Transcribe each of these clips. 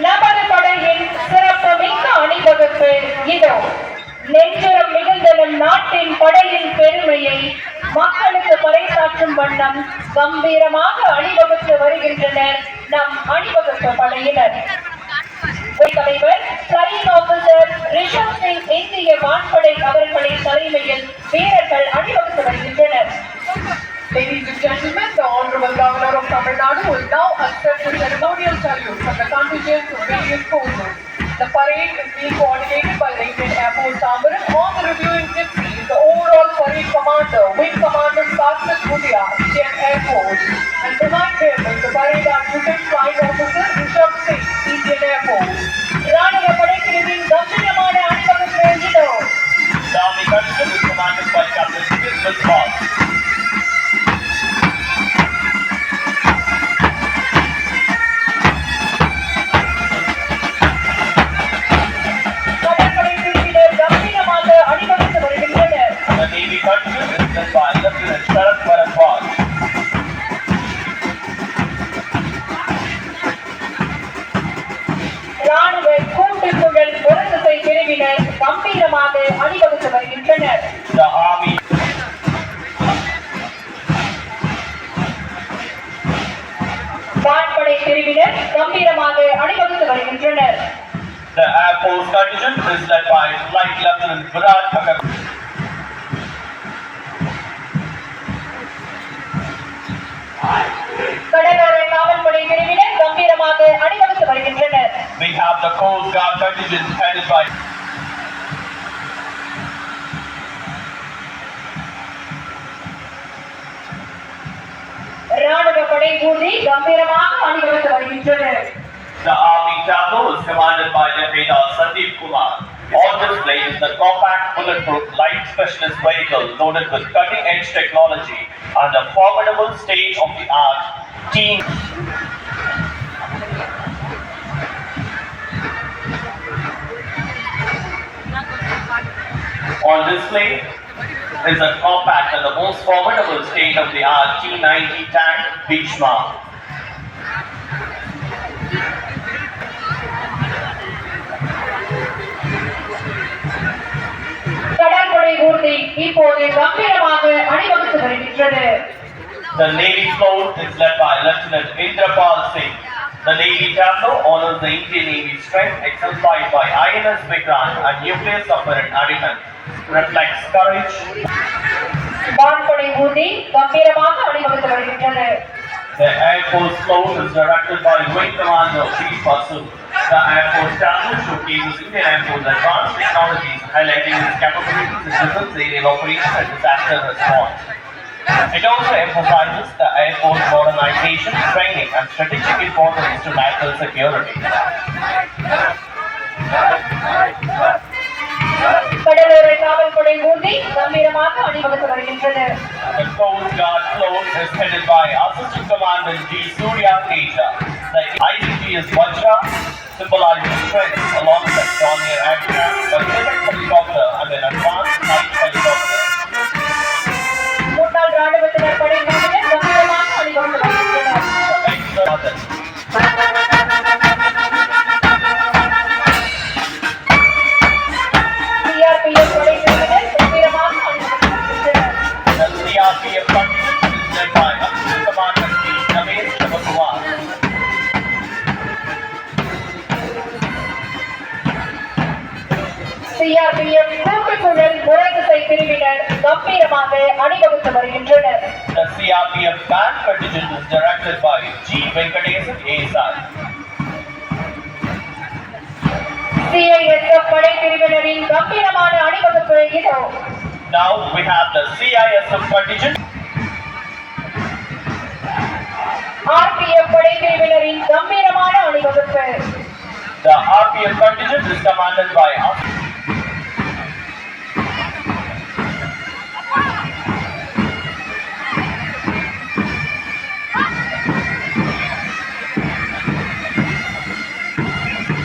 நமது படையின் சிறப்பு மிக்க அணிவகுப்பு இதோ. நெஞ்சுரம் மிகுந்த நம் நாட்டின் படையின் பெருமையை மக்களுக்கு பறைசாற்றும் வண்ணம் கம்பீரமாக அணிவகுத்து வருகின்றனர் நம் அணிவகுப்பு படையினர். தலைவர் ஃப்ளையிங் ஆபீசர் ரிஷப் சிங் இந்திய வான்படை அவர்களின் தலைமையில் வீரர்கள் அணிவகுத்து வருகின்றனர். Ladies and gentlemen, the Honorable Governor of Tamil Nadu will now accept the ceremonial salute from the contingents of various forces. The parade is being coordinated by the Indian Air Force Tambaram. On the reviewing gypsy is the overall parade commander, Wing Commander Karthik Bhutia, Indian Air Force. And behind him is the parade adjutant flying officer Rishabh Singh, Indian Air Force. ராணுவ படைப்பிரிவின் கம்பீரமான அணிவகுப்பு இதோ. The Army Contingent is commanded by Captain Smith Boss. The Navy Contingent is led by Lieutenant Sharat Bharadwaj. ராணுவ கூட்டுக்குழல் ஒருங்கிசை பிரிவினர் கம்பீரமாக அணிவகுத்து வருகின்றனர். The Army வான்படை பிரிவினர் கம்பீரமாக அணிவகுத்து வருகின்றனர். The Air Force Contingent is led by Flight Lieutenant Virat Bhagat. கடலோர காவல்படை பிரிவினர் கம்பீரமாக அணிவகுத்து வருகின்றனர். We have the Coast Guard Contingent headed by ராணுவ படை ஊர்தி கம்பீரமாக அணிவகுத்து வருகின்றனர். The Army Tableau is commanded by Lieutenant Sandeep Kumar. On display is the compact bulletproof light specialist vehicle loaded with cutting-edge technology and a formidable state-of-the-art team. On display is a compact and the most formidable state-of-the-art T-90 tank Bhishma. கடற்படை ஊர்தி இப்போது கம்பீரமாக அணிவகுத்து வருகின்றது. The Navy float is led by Lieutenant Indrapal Singh. The Navy Tableau honors the Indian Navy strength exemplified by INS Vikrant and nuclear submarine Arihan. Reflects courage. வான்படை ஊர்தி கம்பீரமாக அணிவகுத்து வருகின்றது. The Air Force float is directed by Wing Commander P. Basu. The Air Force Tableau showcases Indian Air Force advanced technologies, highlighting its capabilities in different areas of operation and disaster response. It also emphasizes the Air Force modernization, training, and strategic importance to national security. கடலோர காவல்படை ஊர்தி கம்பீரமாக அணிவகுத்து வருகின்றது. The Coast Guard float is headed by Assistant Commander G. Surya Teja. The ICGS Vajra symbolizes strength alongside Dornier aircraft, a Civic helicopter, and an advanced night helicopter. முன்னாள் ராணுவத்தினர் படை பிரிவினர் கம்பீரமாக அணிவகுத்து வருகின்றனர். CRPF படை பிரிவினர் கம்பீரமாக அணிவகுத்து வருகின்றனர். The CRPF contingent is led by Assistant Commander G. Ramesh Shivakumar. CRPF கூட்டுக்குழல் ஒருங்கிசை பிரிவினர் கம்பீரமாக அணிவகுத்து வருகின்றனர். The CRPF band contingent is directed by G. Venkatesan ASI. CISF படை பிரிவினரின் கம்பீரமான அணிவகுப்பு இதோ. Now we have the CISF contingent. RPF படை பிரிவினரின் கம்பீரமான அணிவகுப்பு. The RPF contingent is commanded by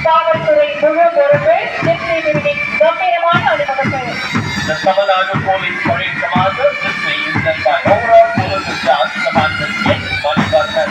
காவல்துறை முழு பொறுப்பு ஜிப்சி பிரிவின் கம்பீரமான அணிவகுப்பு. the Tamil Nadu Police Parade Commander. This is led by overall police in charge Commander N. Manikanthan.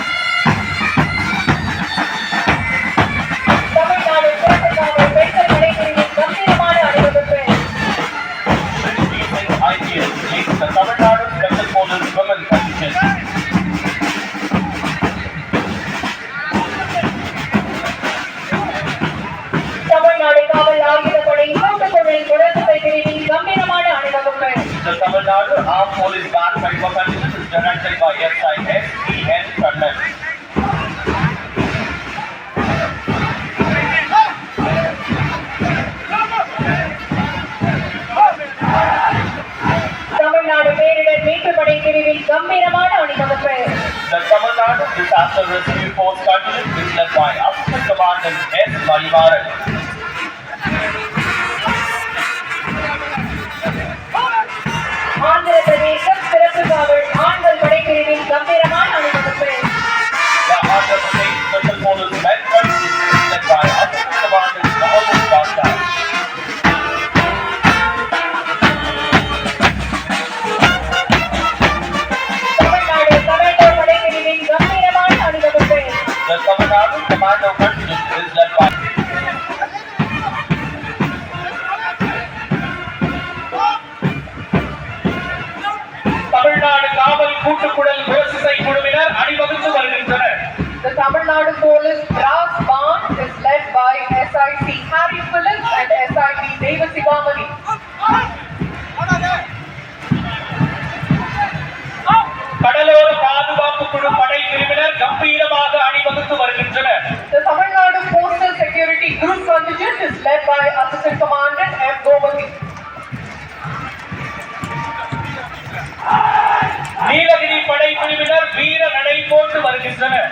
led by Assistant Commandant S. Marimaran. Andhra பிரதேசம் சிறப்பு காவல் ஆண்கள் படைப்பிரிவின் கம்பீரமான அணிவகுப்பு. The Andhra Pradesh Special Police Veterans is led by Assistant Commandant Mohammed Pasha. Tamil Nadu commando படைப்பிரிவின் கம்பீரமான அணிவகுப்பு. The Tamil Nadu Commando Contingent is led by Tamil Nadu காவல் கூட்டுக்குழல் ஓசிசை குழுவினர் அணிவகுத்து வருகின்றனர். The Tamil Nadu Police Brass Band is led by SIC Harry Phillips and SIP Devasigamani. கடலோர பாதுகாப்பு குழு படை பிரிவினர் கம்பீரமாக அணிவகுத்து வருகின்றனர். The Tamil Nadu Postal Security Group Contingent is led by Assistant Commandant M. Govati. Nilgiri படை பிரிவினர் வீர நடை போட்டு வருகின்றனர்.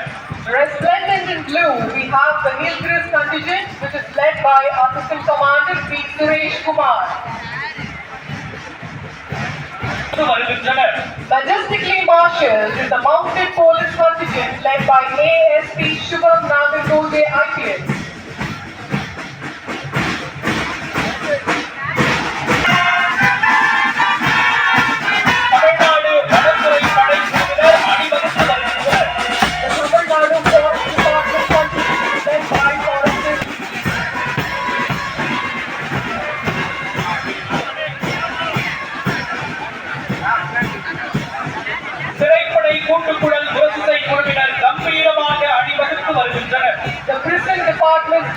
Resplendent in blue, we have the Nilgiris Contingent, which is led by Assistant Commandant P. Suresh Kumar. வருகின்றனர். Majestically marshalled is the Mounted Police Contingent led by ASP Shubham Nagarkode IPS. Tamil Nadu வனத்துறை படை பிரிவினர் அணிவகுத்து வருகின்றனர். The Tamil Nadu Forest Department Contingent is led by Foresters. சிறைப்படை கூட்டுக்குழல் ஓசிசை குழுவினர் கம்பீரமாக அணிவகுத்து வருகின்றனர். The Prison Department.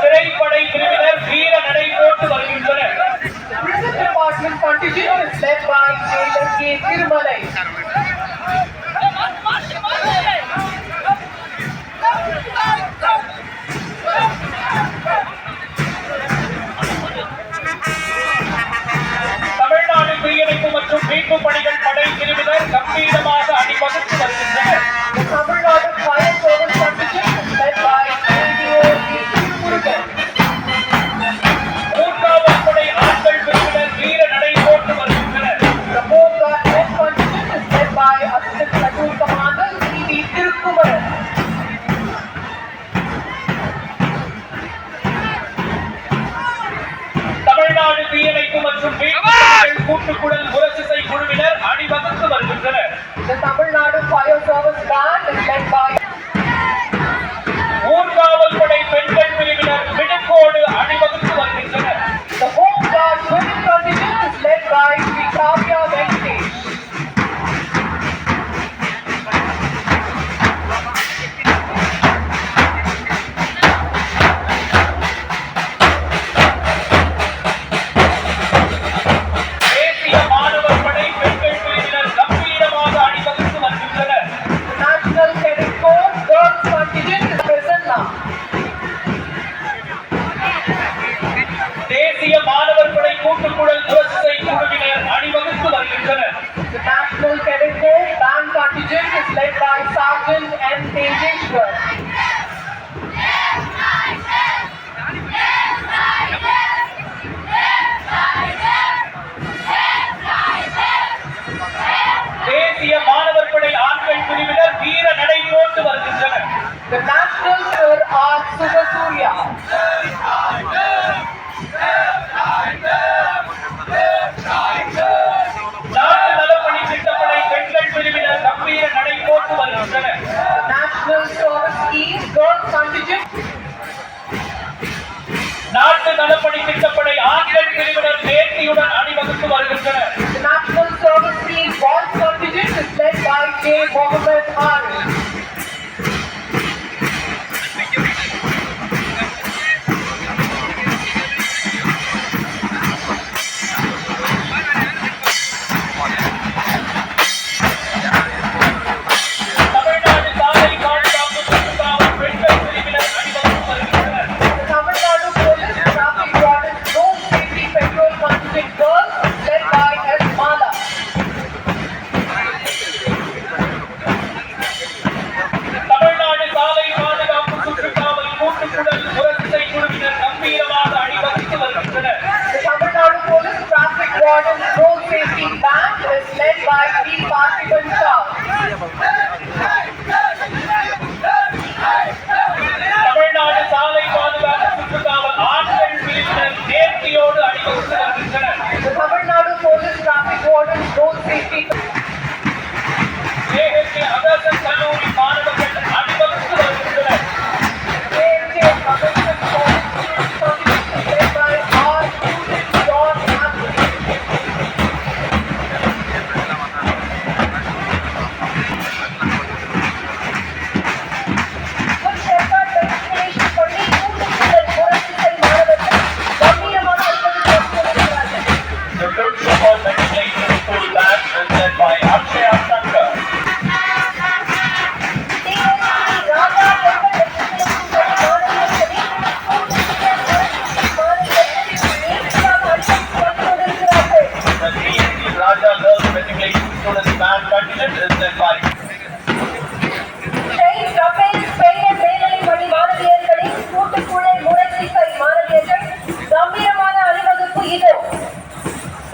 சிறைப்படை பிரிவினர் வீர நடை போட்டு வருகின்றனர். The Prison Department Contingent is led by Jailer K. Tirumalai. Tamil Nadu தீயணைப்பு மற்றும் மீட்பு பணிகள் படை பிரிவினர் கம்பீரமாக அணிவகுத்து வருகின்றனர். The Tamil Nadu Fire Service Contingent is led by ADO V. Murugan. மூன்றாவது படை ஆண்கள் பிரிவினர் வீர நடை போட்டு வருகின்றனர். The Home Guard Men Contingent is led by Assistant Platoon Commander C.V. Tirukumaran. Tamil Nadu தீயணைப்பு மற்றும் மீட்பு பணிகள் கூட்டுக்குழல் ஓசிசை குழுவினர் அணிவகுத்து வருகின்றனர். The Tamil Nadu Fire Service Band is led by ஊர்காவல் படை பெண்கள் பிரிவினர் விடுக்கோடு அணிவகுத்து வருகின்றனர். the Home Guard Women Contingent is led by Sri Kavya Venkatesh. தேசிய மாணவர் படை பெண்கள் பிரிவினர் கம்பீரமாக அணிவகுத்து வருகின்றனர். The National Cadet Corps Girls Contingent is present now. தேசிய மாணவர் படை கூட்டுக்குழல் ஓசிசை குழுவினர் அணிவகுத்து வருகின்றனர். The National Cadet Corps Band Contingent is led by Sergeant N. Tejeshwar. தேசிய மாணவர் படை ஆண்கள் பிரிவினர் வீர நடை போட்டு வருகின்றனர். The National Sir R. Subhasurya. நாட்டு நலப்பணி திட்டப்படை பெண்கள் பிரிவினர் கம்பீர நடை போட்டு வருகின்றனர். The National Service Scheme Girls Contingent. நாட்டு நலப்பணி திட்டப்படை ஆண்கள் பிரிவினர் நேர்த்தியுடன் அணிவகுத்து வருகின்றனர். The National Service Scheme Boys Contingent is led by J. Mohammed Haris. Tamil Nadu சாலை பாதுகாப்பு கூட்டுத்தாவல் பெண்கள் பிரிவினர் அணிவகுத்து வருகின்றனர். The Tamil Nadu Police Traffic Wardens Road Safety Patrol Contingent Girls is led by S. Mala.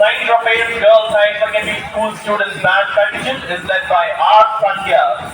St. Raphael's Girls Higher Secondary School Students Band Contingent is led by R. Sandhya.